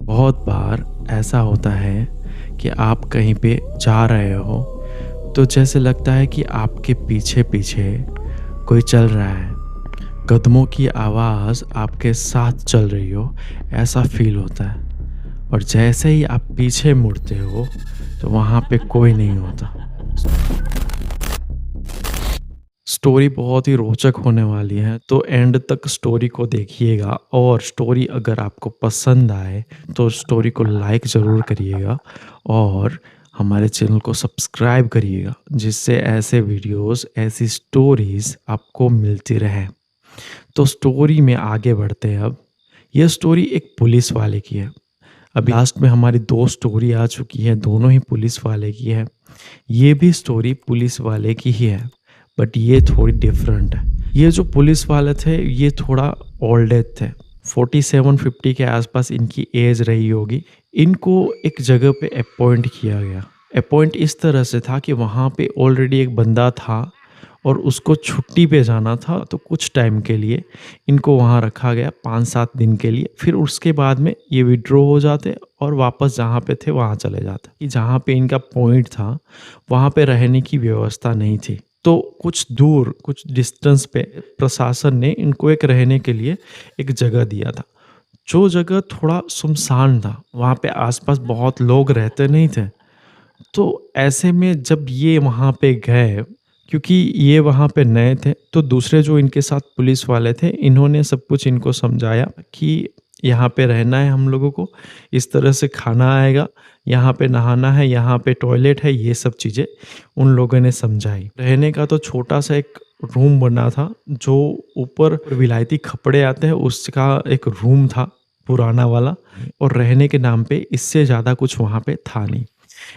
बहुत बार ऐसा होता है कि आप कहीं पे जा रहे हो तो जैसे लगता है कि आपके पीछे पीछे कोई चल रहा है। कदमों की आवाज़ आपके साथ चल रही हो, ऐसा फील होता है। और जैसे ही आप पीछे मुड़ते हो तो वहाँ पे कोई नहीं होता। स्टोरी बहुत ही रोचक होने वाली है, तो एंड तक स्टोरी को देखिएगा। और स्टोरी अगर आपको पसंद आए तो स्टोरी को लाइक ज़रूर करिएगा और हमारे चैनल को सब्सक्राइब करिएगा, जिससे ऐसे वीडियोस, ऐसी स्टोरीज आपको मिलती रहे। तो स्टोरी में आगे बढ़ते हैं अब। यह स्टोरी एक पुलिस वाले की है। अभी लास्ट में हमारी 2 स्टोरी आ चुकी है, दोनों ही पुलिस वाले की है। ये भी स्टोरी पुलिस वाले की ही है, बट ये थोड़ी डिफरेंट है। ये जो पुलिस वाले थे ये थोड़ा ओल्ड एज थे, 47-50 के आसपास इनकी एज रही होगी। इनको एक जगह पे अपॉइंट किया गया। अपॉइंट इस तरह से था कि वहाँ पे ऑलरेडी एक बंदा था और उसको छुट्टी पे जाना था, तो कुछ टाइम के लिए इनको वहाँ रखा गया, 5-7 दिन के लिए। फिर उसके बाद में ये विड्रॉ हो जाते और वापस जहाँ पे थे वहाँ चले जाते। कि जहाँ पे इनका पॉइंट था वहाँ पे रहने की व्यवस्था नहीं थी, तो कुछ दूर, कुछ डिस्टेंस पे प्रशासन ने इनको एक रहने के लिए एक जगह दिया था। जो जगह थोड़ा सुनसान था, वहाँ पे आसपास बहुत लोग रहते नहीं थे। तो ऐसे में जब ये वहाँ पे गए, क्योंकि ये वहाँ पे नए थे, तो दूसरे जो इनके साथ पुलिस वाले थे, इन्होंने सब कुछ इनको समझाया कि यहाँ पे रहना है हम लोगों को, इस तरह से खाना आएगा, यहाँ पे नहाना है, यहाँ पे टॉयलेट है, ये सब चीज़ें उन लोगों ने समझाई। रहने का तो छोटा सा एक रूम बना था, जो ऊपर विलायती कपड़े आते हैं उसका एक रूम था, पुराना वाला। और रहने के नाम पे इससे ज़्यादा कुछ वहाँ पे था नहीं।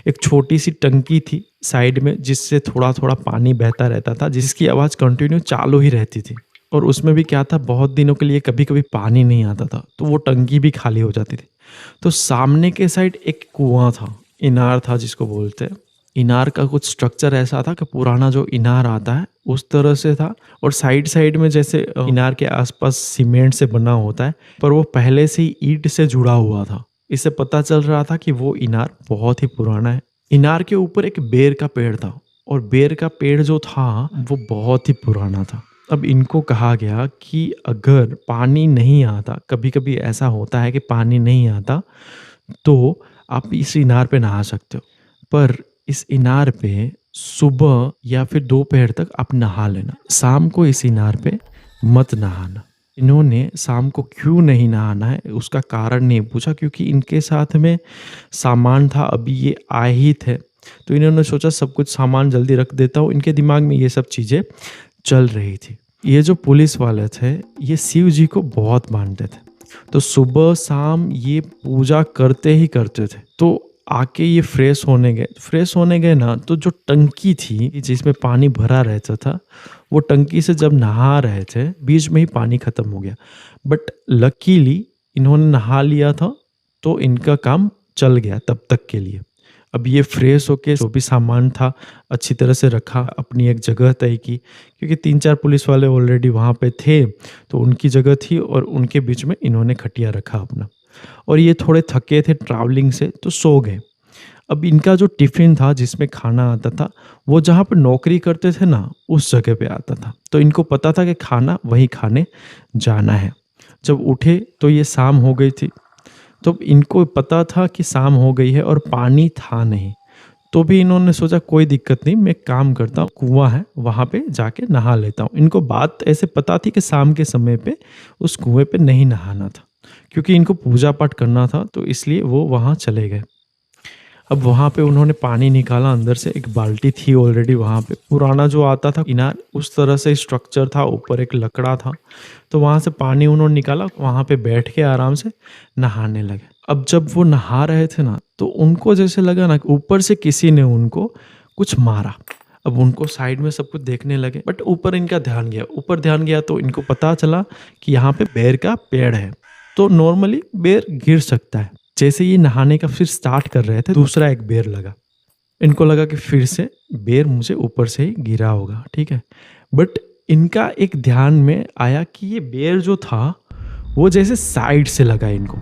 एक छोटी सी टंकी थी साइड में, जिससे थोड़ा थोड़ा पानी बहता रहता था, जिसकी आवाज़ कंटिन्यू चालू ही रहती थी। और उसमें भी क्या था, बहुत दिनों के लिए कभी कभी पानी नहीं आता था, तो वो टंकी भी खाली हो जाती थी। तो सामने के साइड एक कुआं था, इनार था जिसको बोलते हैं। इनार का कुछ स्ट्रक्चर ऐसा था कि पुराना जो इनार आता है उस तरह से था। और साइड साइड में जैसे इनार के आसपास सीमेंट से बना होता है, पर वो पहले से ही ईंट से जुड़ा हुआ था। इससे पता चल रहा था कि वो इनार बहुत ही पुराना है। इनार के ऊपर एक बेर का पेड़ था, और बेर का पेड़ जो था वो बहुत ही पुराना था। अब इनको कहा गया कि अगर पानी नहीं आता, कभी कभी ऐसा होता है कि पानी नहीं आता, तो आप इस इनार पे नहा सकते हो। पर इस इनार पे सुबह या फिर दोपहर तक आप नहा लेना, शाम को इस इनार पे मत नहाना। इन्होंने शाम को क्यों नहीं नहाना है उसका कारण नहीं पूछा, क्योंकि इनके साथ में सामान था, अभी ये आए ही थे, तो इन्होंने सोचा सब कुछ सामान जल्दी रख देता हूँ। इनके दिमाग में ये सब चीज़ें चल रही थी। ये जो पुलिस वाले थे ये शिव जी को बहुत मानते थे, तो सुबह शाम ये पूजा करते ही करते थे। तो आके ये फ्रेश होने गए ना, तो जो टंकी थी जिसमें पानी भरा रहता था, वो टंकी से जब नहा रहे थे बीच में ही पानी खत्म हो गया। बट लकीली इन्होंने नहा लिया था, तो इनका काम चल गया तब तक के लिए। अब ये फ्रेश होके जो भी सामान था अच्छी तरह से रखा, अपनी एक जगह तय की, क्योंकि 3-4 पुलिस वाले ऑलरेडी वहाँ पे थे, तो उनकी जगह थी और उनके बीच में इन्होंने खटिया रखा अपना। और ये थोड़े थके थे ट्रैवलिंग से, तो सो गए। अब इनका जो टिफ़िन था जिसमें खाना आता था, वो जहाँ पे नौकरी करते थे ना, उस जगह पे आता था, तो इनको पता था कि खाना वहीं खाने जाना है। जब उठे तो ये शाम हो गई थी, तो इनको पता था कि शाम हो गई है और पानी था नहीं। तो भी इन्होंने सोचा कोई दिक्कत नहीं, मैं एक काम करता हूँ, कुआँ है वहाँ पे जाके नहा लेता हूँ। इनको बात ऐसे पता थी कि शाम के समय पे उस कुएँ पे नहीं नहाना था, क्योंकि इनको पूजा पाठ करना था, तो इसलिए वो वहाँ चले गए। अब वहाँ पे उन्होंने पानी निकाला, अंदर से एक बाल्टी थी ऑलरेडी वहाँ पे, पुराना जो आता था इनार उस तरह से स्ट्रक्चर था, ऊपर एक लकड़ा था, तो वहाँ से पानी उन्होंने निकाला, वहाँ पे बैठ के आराम से नहाने लगे। अब जब वो नहा रहे थे ना, तो उनको जैसे लगा ना कि ऊपर से किसी ने उनको कुछ मारा। अब उनको साइड में सब कुछ देखने लगे, बट ऊपर इनका ध्यान गया, ऊपर ध्यान गया तो इनको पता चला कि यहाँ पे बेर का पेड़ है, तो नॉर्मली बेर गिर सकता है। जैसे ये नहाने का फिर स्टार्ट कर रहे थे, दूसरा एक बेर लगा। इनको लगा कि फिर से बेर मुझे ऊपर से ही गिरा होगा, ठीक है। बट इनका एक ध्यान में आया कि ये बेर जो था वो जैसे साइड से लगा इनको,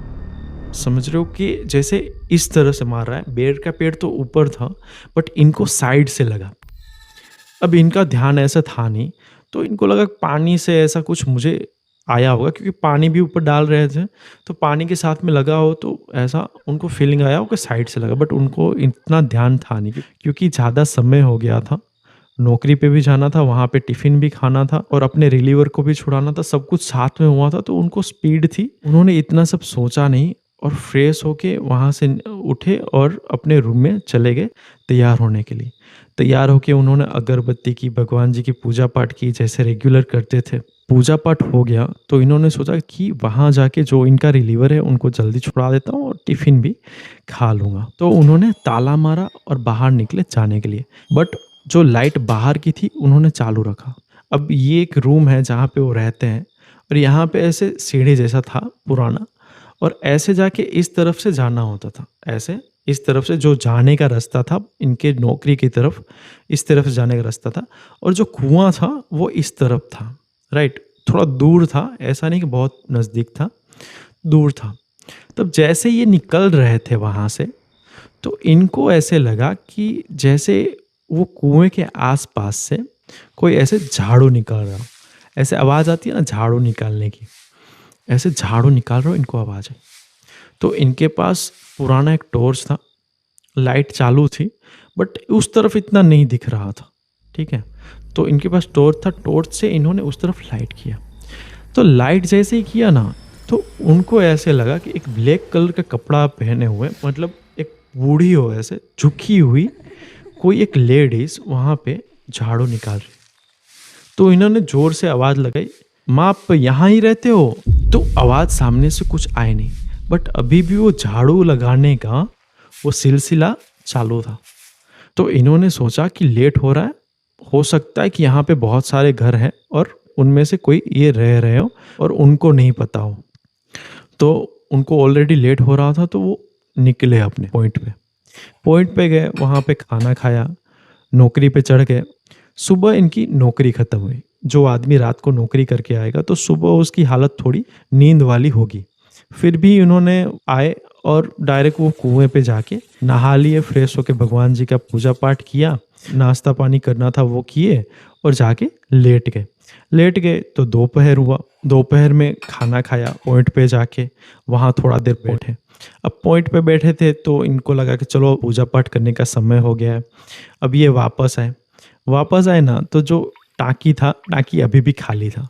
समझ रहे हो कि जैसे इस तरह से मार रहा है, बेर का पेड़ तो ऊपर था, बट इनको साइड से लगा। अब इनका ध्यान ऐसा था नहीं, तो इनको लगा पानी से ऐसा कुछ मुझे आया होगा, क्योंकि पानी भी ऊपर डाल रहे थे, तो पानी के साथ में लगा हो तो ऐसा उनको फीलिंग आया हो कि साइड से लगा, बट उनको इतना ध्यान था नहीं, क्योंकि ज़्यादा समय हो गया था। नौकरी पे भी जाना था, वहाँ पे टिफ़िन भी खाना था और अपने रिलीवर को भी छुड़ाना था, सब कुछ साथ में हुआ था, तो उनको स्पीड थी। उन्होंने इतना सब सोचा नहीं और फ्रेश होके वहाँ से उठे और अपने रूम में चले गए तैयार होने के लिए। तैयार होके उन्होंने अगरबत्ती की, भगवान जी की पूजा पाठ की जैसे रेगुलर करते थे। पूजा पाठ हो गया तो इन्होंने सोचा कि वहाँ जाके जो इनका रिलीवर है उनको जल्दी छुड़ा देता हूँ और टिफ़िन भी खा लूँगा। तो उन्होंने ताला मारा और बाहर निकले जाने के लिए। बट जो लाइट बाहर की थी उन्होंने चालू रखा। अब ये एक रूम है जहाँ पे वो रहते हैं और यहाँ पे ऐसे सीढ़ी जैसा था पुराना, और ऐसे जाके इस तरफ से जाना होता था। ऐसे इस तरफ से जो जाने का रास्ता था इनके नौकरी की तरफ, इस तरफ से जाने का रास्ता था, और जो कुआँ था वो इस तरफ था, राइट? थोड़ा दूर था, ऐसा नहीं कि बहुत नज़दीक था, दूर था। तब जैसे ये निकल रहे थे वहाँ से, तो इनको ऐसे लगा कि जैसे वो कुएँ के आस-पास से कोई ऐसे झाड़ू निकाल रहा हो। ऐसे आवाज़ आती है ना झाड़ू निकालने की, ऐसे झाड़ू निकाल रहा हो इनको आवाज़ आई। तो इनके पास पुराना एक टॉर्च था, लाइट चालू थी, बट उस तरफ इतना नहीं दिख रहा था, ठीक है? तो इनके पास टॉर्च था, टॉर्च से इन्होंने उस तरफ लाइट किया। तो लाइट जैसे ही किया ना, तो उनको ऐसे लगा कि एक ब्लैक कलर का कपड़ा पहने हुए, मतलब एक बूढ़ी हो ऐसे झुकी हुई कोई एक लेडीज़ वहाँ पे झाड़ू निकाल रही। तो इन्होंने ज़ोर से आवाज़ लगाई, "माँ आप यहाँ ही रहते हो?" तो आवाज़ सामने से कुछ आई नहीं, बट अभी भी वो झाड़ू लगाने का वो सिलसिला चालू था। तो इन्होंने सोचा कि लेट हो रहा है, हो सकता है कि यहाँ पे बहुत सारे घर हैं और उनमें से कोई ये रह रहे हो और उनको नहीं पता हो। तो उनको ऑलरेडी लेट हो रहा था, तो वो निकले अपने पॉइंट पे। पॉइंट पे गए, वहाँ पे खाना खाया, नौकरी पे चढ़ गए। सुबह इनकी नौकरी खत्म हुई। जो आदमी रात को नौकरी करके आएगा तो सुबह उसकी हालत थोड़ी नींद वाली होगी। फिर भी उन्होंने आए और डायरेक्ट वो कुएँ पे जाके नहा लिए, फ्रेश होके भगवान जी का पूजा पाठ किया, नाश्ता पानी करना था वो किए और जाके लेट गए। लेट गए तो दोपहर हुआ, दोपहर में खाना खाया पॉइंट पे जाके, वहाँ थोड़ा देर बैठे। अब पॉइंट पे बैठे थे तो इनको लगा कि चलो पूजा पाठ करने का समय हो गया है। अब ये वापस आए। वापस आए ना, तो जो टाँकी था, टाँकी अभी भी खाली था,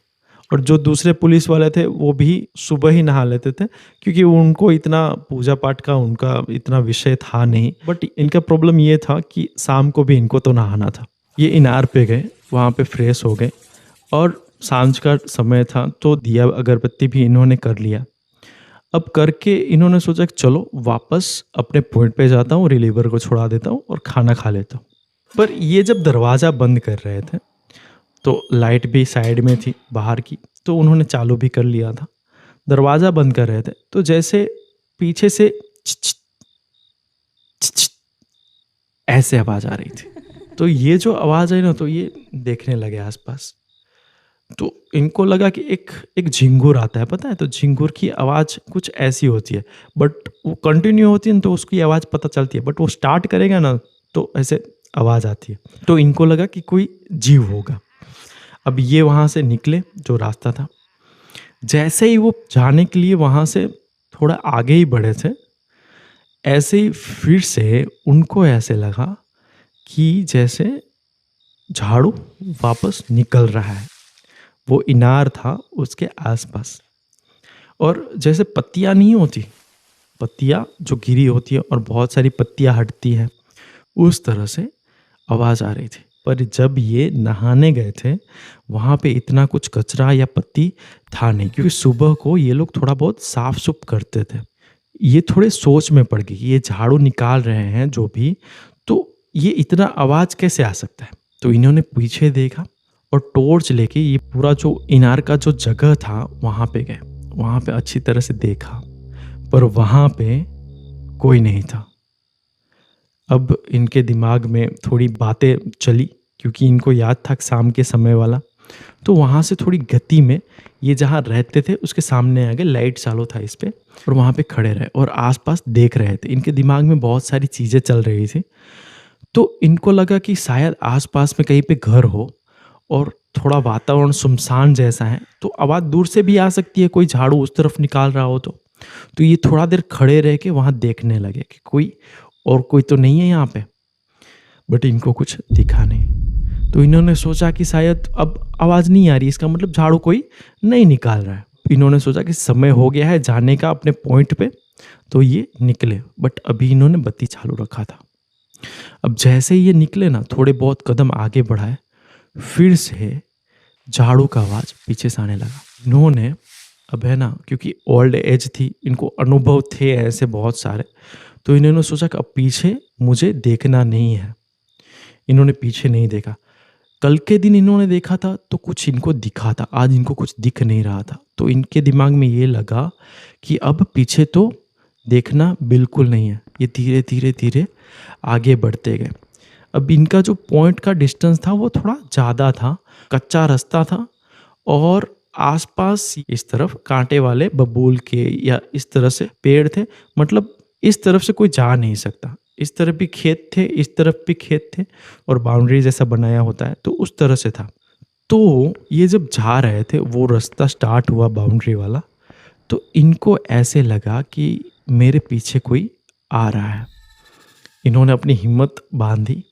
और जो दूसरे पुलिस वाले थे वो भी सुबह ही नहा लेते थे, क्योंकि उनको इतना पूजा पाठ का उनका इतना विषय था नहीं। बट इनका प्रॉब्लम ये था कि शाम को भी इनको तो नहाना था। ये इनार पे गए, वहाँ पे फ्रेश हो गए और सांझ का समय था तो दिया अगरबत्ती भी इन्होंने कर लिया। अब करके इन्होंने सोचा कि चलो वापस अपने पॉइंट पे जाता हूँ, रिलीवर को छुड़ा देता हूँ और खाना खा लेता हूँ। पर ये जब दरवाज़ा बंद कर रहे थे, तो लाइट भी साइड में थी बाहर की, तो उन्होंने चालू भी कर लिया था। दरवाज़ा बंद कर रहे थे, तो जैसे पीछे से छ छ छ छ ऐसे आवाज़ आ रही थी। तो ये जो आवाज़ आई ना, तो ये देखने लगे आस-पास। तो इनको लगा कि एक एक झिंगुर आता है, पता है? तो झिंगुर की आवाज़ कुछ ऐसी होती है, बट वो कंटिन्यू होती है ना, तो उसकी आवाज़ पता चलती है, बट वो स्टार्ट करेगा ना, तो ऐसे आवाज़ आती है। तो इनको लगा कि कोई जीव होगा। अब ये वहाँ से निकले जो रास्ता था। जैसे ही वो जाने के लिए वहाँ से थोड़ा आगे ही बढ़े थे, ऐसे ही फिर से उनको ऐसे लगा कि जैसे झाड़ू वापस निकल रहा है। वो इनार था उसके आस-पास, और जैसे पत्तियाँ नहीं होती, पत्तियाँ जो गिरी होती है और बहुत सारी पत्तियाँ हटती हैं, उस तरह से आवाज़ आ रही थी। पर जब ये नहाने गए थे, वहाँ पे इतना कुछ कचरा या पत्ती था नहीं, क्योंकि सुबह को ये लोग थोड़ा बहुत साफ-सुफ करते थे। ये थोड़े सोच में पड़ गई, ये झाड़ू निकाल रहे हैं जो भी, तो ये इतना आवाज़ कैसे आ सकता है? तो इन्होंने पीछे देखा और टॉर्च लेके ये पूरा जो इनार का जो जगह था वहाँ पे गए। वहाँ पे अच्छी तरह से देखा, पर वहाँ पे कोई नहीं था। अब इनके दिमाग में थोड़ी बातें चली, क्योंकि इनको याद था शाम के समय वाला। तो वहाँ से थोड़ी गति में ये जहाँ रहते थे उसके सामने आ गए, लाइट चालू था इस पे, और वहाँ पे खड़े रहे और आस-पास देख रहे थे। इनके दिमाग में बहुत सारी चीज़ें चल रही थी। तो इनको लगा कि शायद आस-पास में कहीं पे घर हो और थोड़ा वातावरण सुनसान जैसा है, तो आवाज़ दूर से भी आ सकती है, कोई झाड़ू उस तरफ निकाल रहा हो तो। तो ये थोड़ा देर खड़े रह के वहाँ देखने लगे कि कोई तो नहीं है यहाँ पे, बट इनको कुछ दिखा नहीं। तो इन्होंने सोचा कि शायद अब आवाज़ नहीं आ रही, इसका मतलब झाड़ू कोई नहीं निकाल रहा है। इन्होंने सोचा कि समय हो गया है जाने का अपने पॉइंट पे, तो ये निकले, बट अभी इन्होंने बत्ती चालू रखा था। अब जैसे ही ये निकले ना, थोड़े बहुत कदम आगे बढ़ाए, फिर से झाड़ू का आवाज़ पीछे से आने लगा। इन्होंने अब है ना, क्योंकि ओल्ड एज थी, इनको अनुभव थे ऐसे बहुत सारे, तो इन्होंने सोचा कि अब पीछे मुझे देखना नहीं है। इन्होंने पीछे नहीं देखा। कल के दिन इन्होंने देखा था तो कुछ इनको दिखा था, आज इनको कुछ दिख नहीं रहा था। तो इनके दिमाग में ये लगा कि अब पीछे तो देखना बिल्कुल नहीं है। ये धीरे धीरे धीरे आगे बढ़ते गए। अब इनका जो पॉइंट का डिस्टेंस था वो थोड़ा ज़्यादा था, कच्चा रास्ता था और आसपास इस तरफ कांटे वाले बबूल के या इस तरह से पेड़ थे, मतलब इस तरफ से कोई जा नहीं सकता। इस तरफ भी खेत थे, इस तरफ भी खेत थे और बाउंड्री जैसा बनाया होता है, तो उस तरह से था। तो ये जब जा रहे थे, वो रास्ता स्टार्ट हुआ बाउंड्री वाला, तो इनको ऐसे लगा कि मेरे पीछे कोई आ रहा है। इन्होंने अपनी हिम्मत बांधी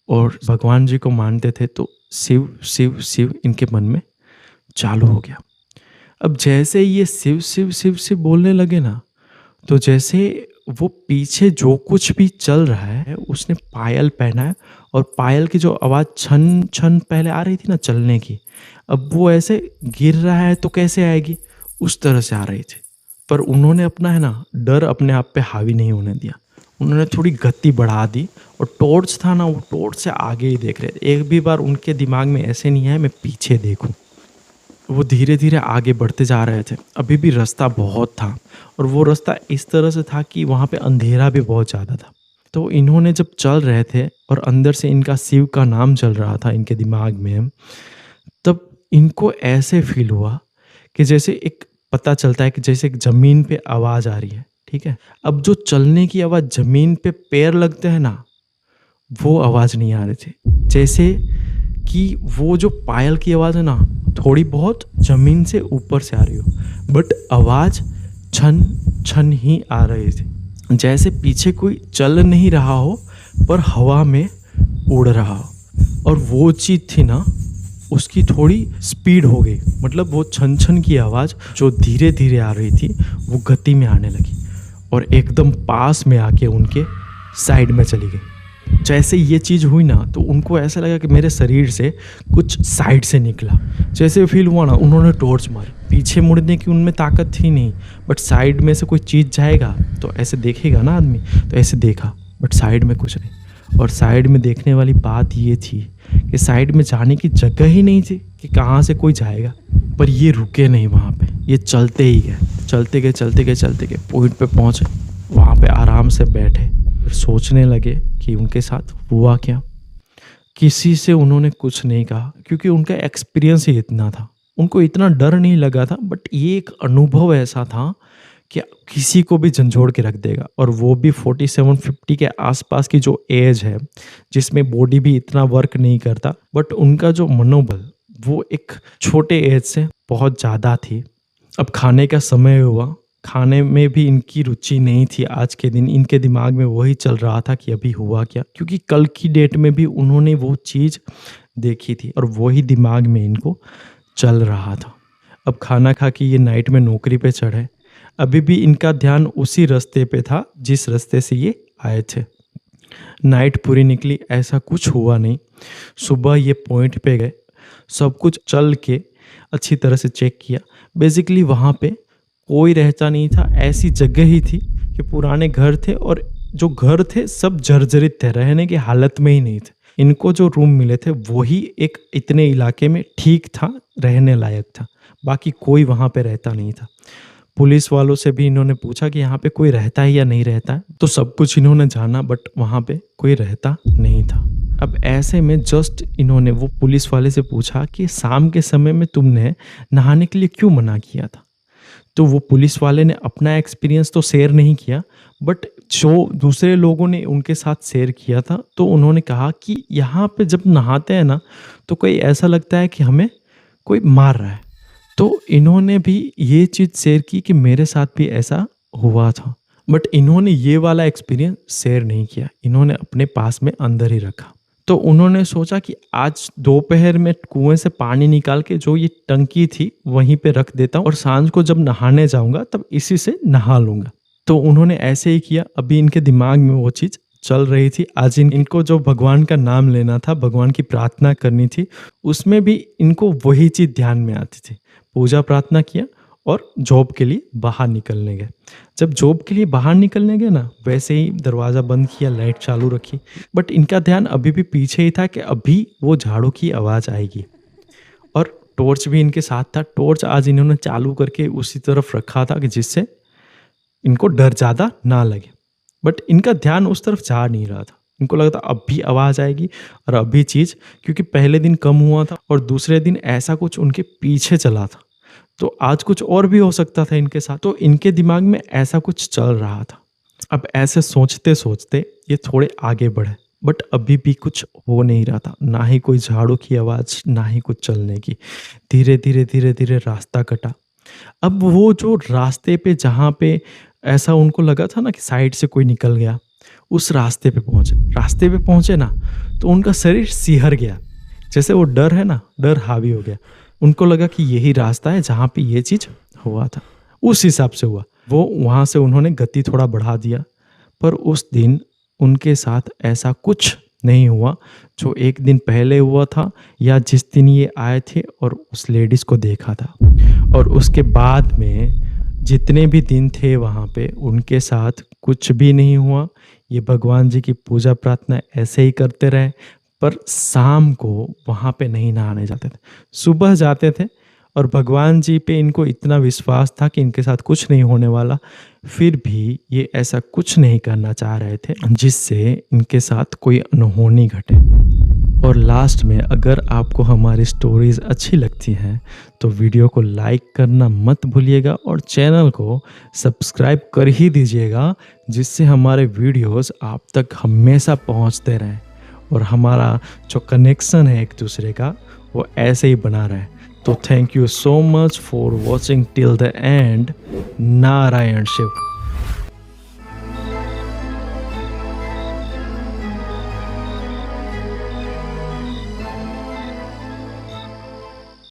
और भगवान जी को मानते थे, तो शिव शिव शिव इनके मन में चालू हो गया। अब जैसे ये शिव शिव शिव शिव बोलने लगे ना, तो जैसे वो पीछे जो कुछ भी चल रहा है, उसने पायल पहना है और पायल की जो आवाज़ छन छन पहले आ रही थी ना चलने की, अब वो ऐसे गिर रहा है तो कैसे आएगी, उस तरह से आ रही थी। पर उन्होंने अपना है ना डर अपने आप पे हावी नहीं होने दिया। उन्होंने थोड़ी गति बढ़ा दी और टॉर्च था ना, वो टॉर्च से आगे ही देख रहे थे। एक भी बार उनके दिमाग में ऐसे नहीं है मैं पीछे देखूं। वो धीरे धीरे आगे बढ़ते जा रहे थे। अभी भी रास्ता बहुत था और वो रास्ता इस तरह से था कि वहाँ पे अंधेरा भी बहुत ज़्यादा था। तो इन्होंने जब चल रहे थे और अंदर से इनका शिव का नाम चल रहा था इनके दिमाग में, तब इनको ऐसे फील हुआ कि जैसे एक पता चलता है कि जैसे एक ज़मीन पे आवाज़ आ रही है, ठीक है? अब जो चलने की आवाज़ ज़मीन पे पैर लगते हैं ना, वो आवाज़ नहीं आ रही थी। जैसे कि वो जो पायल की आवाज़ है ना, थोड़ी बहुत ज़मीन से ऊपर से आ रही हो, बट आवाज़ छन छन ही आ रही थी। जैसे पीछे कोई चल नहीं रहा हो पर हवा में उड़ रहा हो। और वो चीज़ थी ना, उसकी थोड़ी स्पीड हो गई, मतलब वो छन छन की आवाज़ जो धीरे धीरे आ रही थी वो गति में आने लगी और एकदम पास में आके उनके साइड में चली गई। जैसे ये चीज़ हुई ना, तो उनको ऐसा लगा कि मेरे शरीर से कुछ साइड से निकला। जैसे फील हुआ ना, उन्होंने टॉर्च मारी। पीछे मुड़ने की उनमें ताकत थी नहीं, बट साइड में से कोई चीज़ जाएगा तो ऐसे देखेगा ना आदमी, तो ऐसे देखा, बट साइड में कुछ नहीं। और साइड में देखने वाली बात ये थी कि साइड में जाने की जगह ही नहीं थी कि कहाँ से कोई जाएगा। पर ये रुके नहीं वहाँ पे, ये चलते ही गए, चलते गए चलते गए चलते गए, पॉइंट पे पहुँचे। वहाँ पे आराम से बैठे, फिर सोचने लगे कि उनके साथ हुआ क्या। किसी से उन्होंने कुछ नहीं कहा क्योंकि उनका एक्सपीरियंस ही इतना था। उनको इतना डर नहीं लगा था, बट ये एक अनुभव ऐसा था कि किसी को भी झंझोड़ के रख देगा। और वो भी 47-50 के आसपास की जो एज है, जिसमें बॉडी भी इतना वर्क नहीं करता, बट उनका जो मनोबल वो एक छोटे एज से बहुत ज़्यादा थी। अब खाने का समय हुआ, खाने में भी इनकी रुचि नहीं थी। आज के दिन इनके दिमाग में वही चल रहा था कि अभी हुआ क्या, क्योंकि कल की डेट में भी उन्होंने वो चीज़ देखी थी और वही दिमाग में इनको चल रहा था। अब खाना खा के ये नाइट में नौकरी पे चढ़े। अभी भी इनका ध्यान उसी रास्ते पे था जिस रास्ते से ये आए थे। नाइट पूरी निकली, ऐसा कुछ हुआ नहीं। सुबह ये पॉइंट पे गए, सब कुछ चल के अच्छी तरह से चेक किया। बेसिकली वहाँ पे कोई रहता नहीं था, ऐसी जगह ही थी कि पुराने घर थे और जो घर थे सब जर्जरित थे, रहने की हालत में ही नहीं थे। इनको जो रूम मिले थे वही एक इतने इलाके में ठीक था, रहने लायक था, बाकी कोई वहाँ पे रहता नहीं था। पुलिस वालों से भी इन्होंने पूछा कि यहाँ पे कोई रहता है या नहीं रहता है, तो सब कुछ इन्होंने जाना, बट वहाँ पे कोई रहता नहीं था। अब ऐसे में जस्ट इन्होंने वो पुलिस वाले से पूछा कि शाम के समय में तुमने नहाने के लिए क्यों मना किया था? तो वो पुलिस वाले ने अपना एक्सपीरियंस तो शेयर नहीं किया, बट जो दूसरे लोगों ने उनके साथ शेयर किया था, तो उन्होंने कहा कि यहाँ पे जब नहाते हैं ना, तो कोई ऐसा लगता है कि हमें कोई मार रहा है। तो इन्होंने भी ये चीज़ शेयर की कि मेरे साथ भी ऐसा हुआ था। बट इन्होंने ये वाला एक्सपीरियंस शेयर नहीं किया, इन्होंने अपने पास में अंदर ही रखा। तो उन्होंने सोचा कि आज दोपहर में कुएँ से पानी निकाल के जो ये टंकी थी वहीं पे रख देता हूँ और सांझ को जब नहाने जाऊँगा तब इसी से नहा लूँगा। तो उन्होंने ऐसे ही किया। अभी इनके दिमाग में वो चीज़ चल रही थी। आज इनको जो भगवान का नाम लेना था, भगवान की प्रार्थना करनी थी, उसमें भी इनको वही चीज़ ध्यान में आती थी। पूजा प्रार्थना किया और जॉब के लिए बाहर निकलने गए। जब जॉब के लिए बाहर निकलने गए ना, वैसे ही दरवाज़ा बंद किया, लाइट चालू रखी, बट इनका ध्यान अभी भी पीछे ही था कि अभी वो झाड़ू की आवाज़ आएगी और टॉर्च भी इनके साथ था। टॉर्च आज इन्होंने चालू करके उसी तरफ रखा था कि जिससे इनको डर ज़्यादा ना लगे। बट इनका ध्यान उस तरफ जा नहीं रहा था। इनको लगा था अब भी आवाज़ आएगी और अभी चीज़, क्योंकि पहले दिन कम हुआ था और दूसरे दिन ऐसा कुछ उनके पीछे चला था। तो आज कुछ और भी हो सकता था इनके साथ। तो इनके दिमाग में ऐसा कुछ चल रहा था। अब ऐसे सोचते-सोचते ये थोड़े आगे बढ़े, बट अभी भी कुछ हो नहीं रहा था। ना ही कोई झाड़ू की आवाज़, ना ही कुछ चलने की। धीरे-धीरे, धीरे-धीरे रास्ता कटा। अब वो जो रास्ते पे जहाँ पे ऐसा उनको लगा था ना कि साइड से कोई निकल गया, उस रास्ते पे पहुँचे। रास्ते पे पहुँचे ना, तो उनका शरीर सिहर गया। जैसे वो डर है ना, डर हावी हो गया। उनको लगा कि यही रास्ता है जहाँ पे ये चीज़ हुआ था। उस हिसाब से हुआ। वो वहाँ से उन्होंने गति थोड़ा बढ़ा दिया, पर उस दिन उनके साथ ऐसा कुछ नहीं हुआ जो एक दिन पहले हुआ था या जिस दिन ये आए थे और उस लेडीज़ को देखा था। और उसके बाद में जितने भी दिन थे वहाँ पे, उनके साथ कुछ भी नहीं हुआ। ये भगवान जी की पूजा प्रार्थना ऐसे ही करते रहे, पर शाम को वहाँ पे नहीं नहाने जाते थे। सुबह जाते थे और भगवान जी पे इनको इतना विश्वास था कि इनके साथ कुछ नहीं होने वाला, फिर भी ये ऐसा कुछ नहीं करना चाह रहे थे जिससे इनके साथ कोई अनहोनी घटे। और लास्ट में, अगर आपको हमारी स्टोरीज़ अच्छी लगती हैं तो वीडियो को लाइक करना मत भूलिएगा और चैनल को सब्सक्राइब कर ही दीजिएगा, जिससे हमारे वीडियोस आप तक हमेशा पहुंचते रहें और हमारा जो कनेक्शन है एक दूसरे का वो ऐसे ही बना रहे। तो thank you so much for watching till the end. Narayan Shiv.